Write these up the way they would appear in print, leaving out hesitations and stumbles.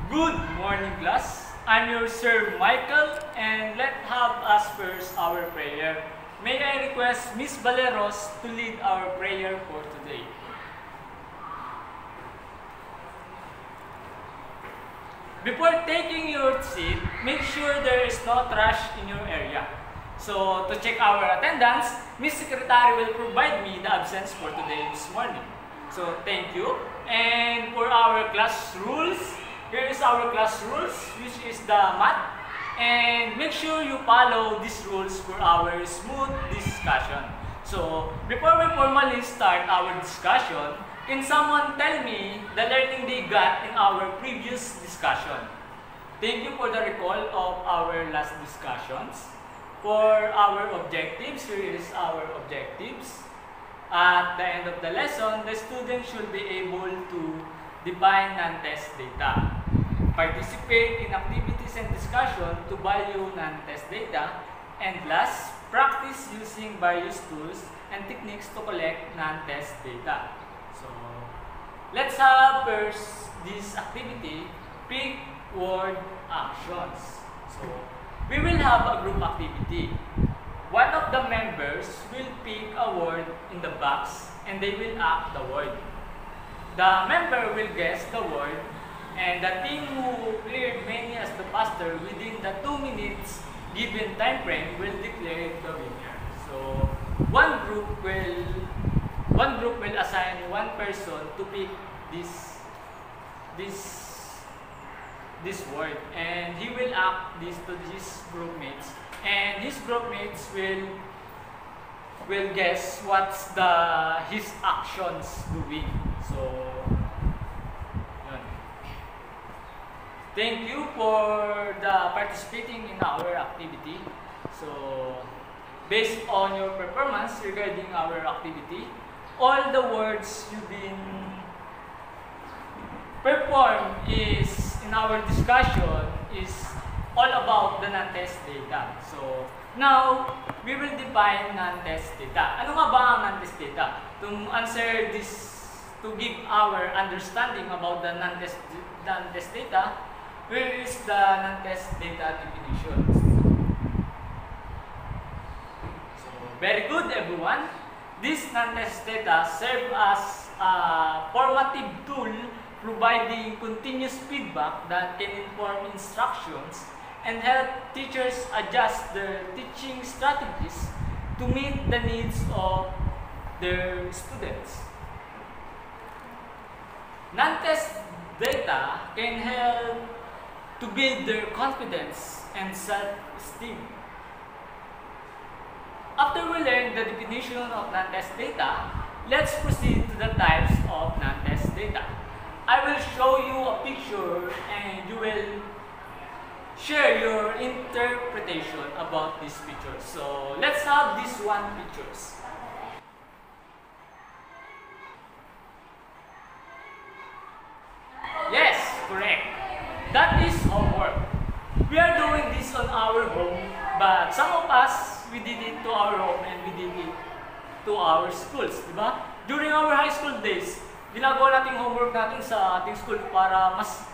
Good morning, class. I'm your Sir Michael, and let's have us first our prayer. May I request Miss Valeros to lead our prayer for today. Before taking your seat, make sure there is no trash in your area. So, to check our attendance, Miss Secretary will provide me the absence for today this morning. So, thank you. And for our class rules, here is our class rules, which is the math. And make sure you follow these rules for our smooth discussion. So, before we formally start our discussion, can someone tell me the learning they got in our previous discussion? Thank you for the recall of our last discussions. For our objectives, here is our objectives. At the end of the lesson, the student should be able to define non-test data, participate in activities and discussion to value non-test data, and last, practice using various tools and techniques to collect non-test data. So, let's have first this activity, pick word actions. So, we will have a group activity. One of the members will pick a word in the box and they will act the word. The member will guess the word, and the team who cleared many as the faster within the 2 minutes given time frame will declare the winner. So one group will assign one person to pick this word, and he will act this to his groupmates, and his groupmates will guess what's his actions doing. So, yun. Thank you for the participating in our activity. So, based on your performance regarding our activity, all the words you've been performed is in our discussion is all about the non-test data. So, now, we will define non-test data. Ano nga ba ang non-test data? To answer this, to give our understanding about the non-test data, here is the non-test data definition. So, very good, everyone. This non-test data serve as a formative tool providing continuous feedback that can inform instructions and help teachers adjust their teaching strategies to meet the needs of their students. Non-test data can help to build their confidence and self-esteem. After we learn the definition of non-test data, let's proceed to the types of non-test data. I will show you a picture and you will share your interpretation about this picture. So, let's have these one pictures. Yes, correct. That is homework. We are doing this on our home, but some of us, we did it to our home and we did it to our schools, di ba? During our high school days, ginagawa natin homework natin sa ating school para mas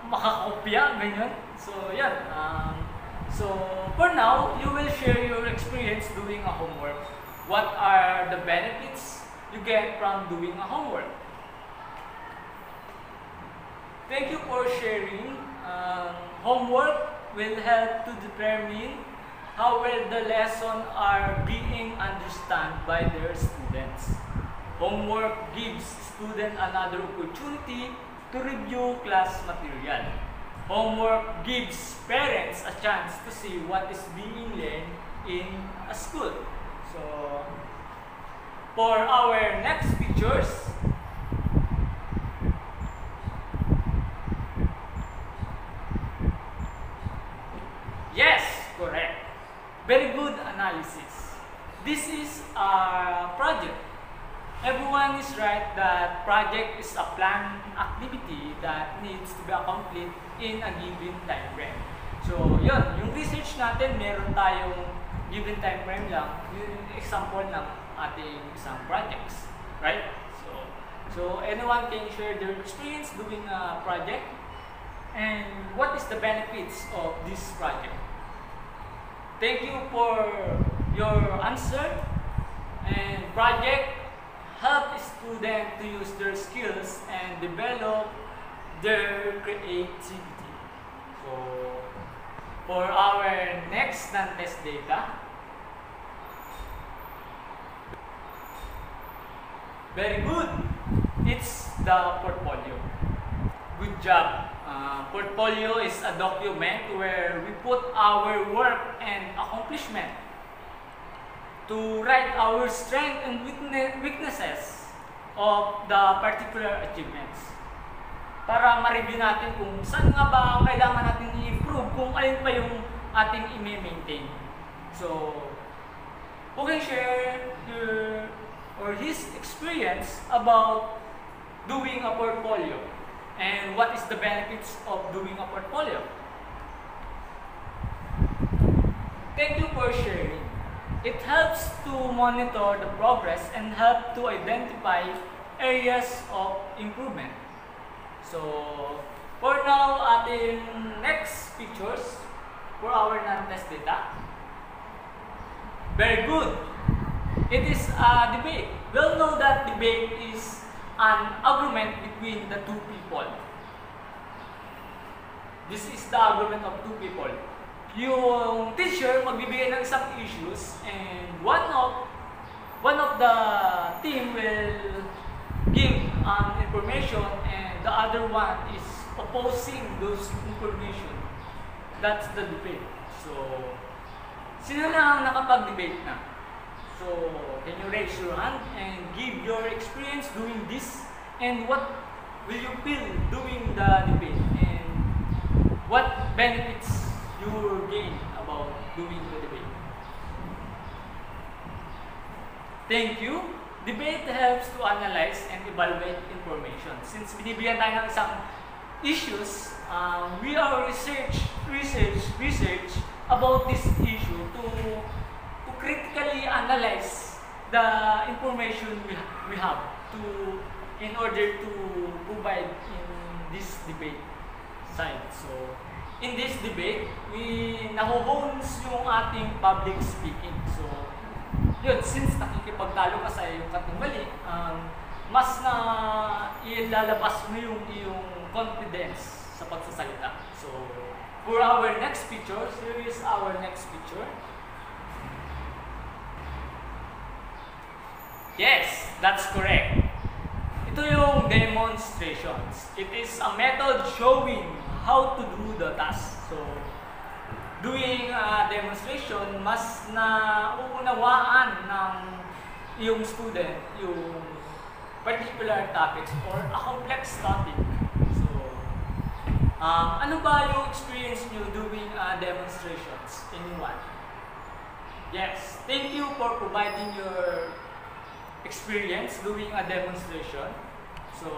makakopya, ganyan. So, yan. So, for now, you will share your experience doing a homework. What are the benefits you get from doing a homework? Thank you for sharing. Homework will help to determine how well the lessons are being understood by their students. Homework gives students another opportunity to review class material. Homework gives parents a chance to see what is being learned in a school. So, for our next pictures, yes, correct. Very good analysis. This is a project. Everyone is right that project is a planned activity that needs to be accomplished in a given time frame. So, yun, yung research natin, meron tayong given time frame lang, yung example ng ating isang projects, right? So anyone can share their experience doing a project. and what is the benefits of this project. Thank you for your answer. And project help students to use their skills and develop their creativity. So, for our next non-test data, very good. It's the portfolio. Good job. Portfolio is a document where we put our work and accomplishment to write our strengths and weaknesses of the particular achievements. Para ma-review natin kung saan nga ba kailangan natin i-improve, kung alin pa yung ating i-maintain. So, who can share her or his experience about doing a portfolio and what is the benefits of doing a portfolio? Thank you for sharing. It helps to monitor the progress and help to identify areas of improvement. So, for now, ating next pictures for our non-test data. Very good. It is a debate. We'll know that debate is an argument between the two people. This is the argument of two people. Yung teacher magbibigay ng isang issues and one of the team will give information and the other one is opposing those information. That's the debate. So, sino na ang nakapag-debate na? So, can you raise your hand and give your experience doing this and what will you feel doing the debate and what benefits you gain about doing the debate. Thank you. Debate helps to analyze and evaluate information. Since binibigyan tayo ng isang issues, we are research about this issue to critically analyze the information we have in order to provide in this debate side. So, in this debate, we nahuhones yung ating public speaking. So, yun, since nakikipagtalo ka sa iyong katimali, mas na ilalabas mo yung iyong confidence sa pagsasalita. So, for our next picture, here is our next picture. Yes, that's correct. Ito yung demonstrations. It is a method showing how to do the task. So, doing a demonstration, mas na uunawaan ng yung student yung particular topics or a complex topic. So, ano ba yung experience nyo doing demonstrations? Anyone? Yes, thank you for providing your experience doing a demonstration. So,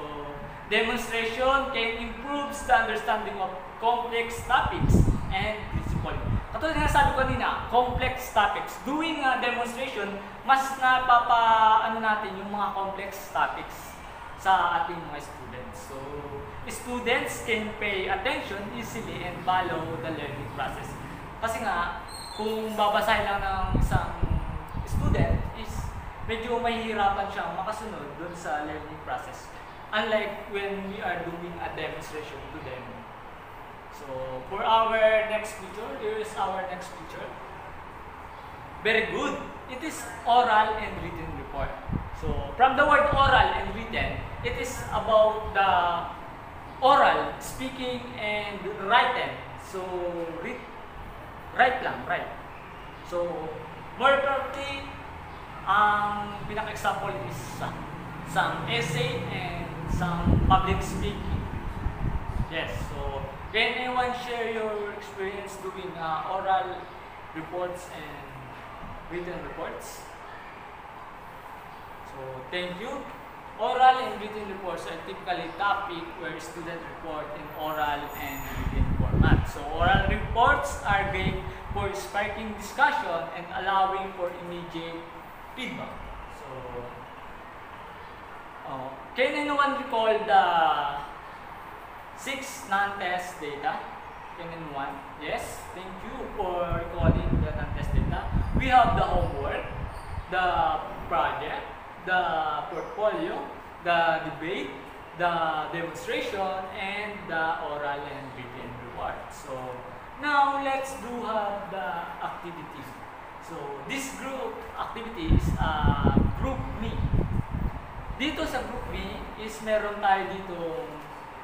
demonstration can improve the understanding of complex topics and principle. Katulad nga sabi ko kanina, complex topics. Doing a demonstration, mas napapa natin yung mga complex topics sa ating mga students. So, students can pay attention easily and follow the learning process. Kasi nga, kung babasahin lang ng isang student, is medyo mahihirapan siyang makasunod dun sa learning process. Unlike when we are doing a demonstration to them. So, for our next picture, here is our next picture. Very good. It is oral and written report. So, from the word oral and written, it is about the oral, speaking, and written. So, write lang, write. So, more properly, ang pinaka-example is some essay and some public speaking. Yes, so can anyone share your experience doing oral reports and written reports? So, thank you. Oral and written reports are typically topic where students report in oral and written format. So, oral reports are great for sparking discussion and allowing for immediate feedback. So, can anyone recall the 6 non-test data. NN1. Yes, thank you for recalling the non-test data. We have the homework, the project, the portfolio, the debate, the demonstration, and the oral and written reward. So now let's do the activity. So this group activity is group me. Dito sa group me is meron tayo dito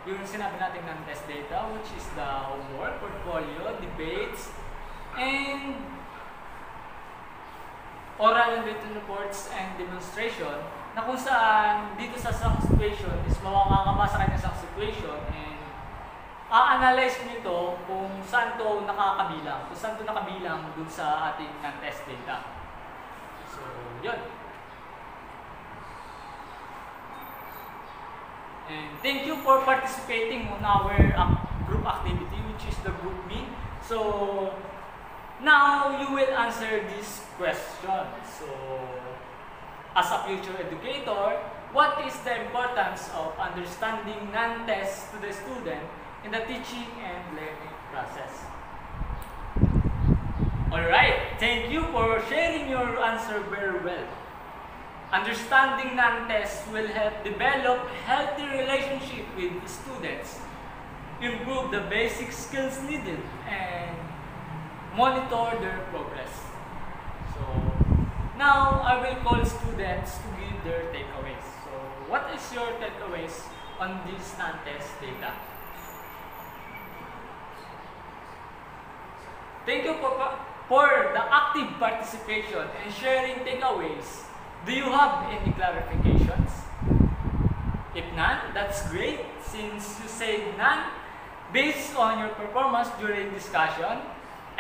yung sinabi natin ng test data, which is the homework, portfolio, debates, and oral and written reports and demonstration, na kung saan dito sa isang situation is makakabasa kayo ng isang situation and a-analyze nito kung saan to nakakabilang, kung saan to nakabilang dun sa ating test data. So, yun. And thank you for participating on our group activity, which is the group me. So, now you will answer this question. So, as a future educator, what is the importance of understanding non-test to the student in the teaching and learning process? Alright, thank you for sharing your answer very well. Understanding non-test will help develop healthy relationship with students, improve the basic skills needed, and monitor their progress. So, now I will call students to give their takeaways. So, what is your takeaways on this non-test data? Thank you for the active participation and sharing takeaways. Do you have any clarifications? If none, that's great. Since you said none, based on your performance during discussion,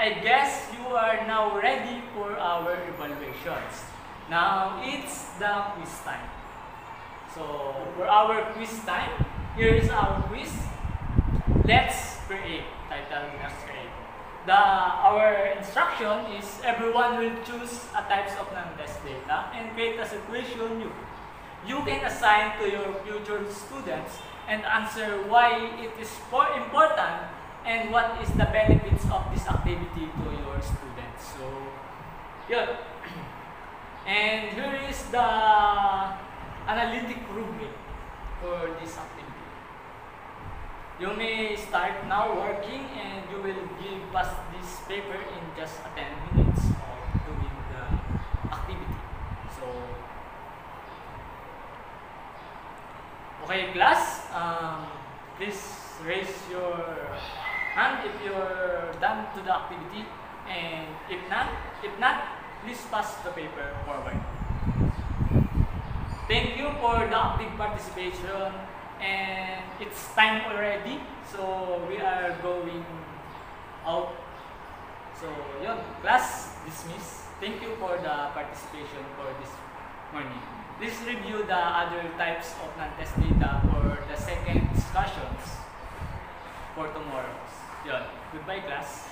I guess you are now ready for our evaluations. Now, it's the quiz time. So, for our quiz time, here is our quiz. Let's create. Title, let's create. Our instruction is everyone will choose a types of non-test data and create a situation you can assign to your future students and answer why it is important and what is the benefits of this activity to your students. So, yeah. And here is the analytic rubric for this activity. You may start now working and you will give us this paper in just 10 minutes of doing the activity. So, okay class, please raise your hand if you're done to the activity, and if not, please pass the paper forward. Thank you for the active participation. And it's time already, so we are going out. So, yun, class dismissed. Thank you for the participation for this morning. Please review the other types of non-test data for the second discussions for tomorrow. Yun, goodbye class.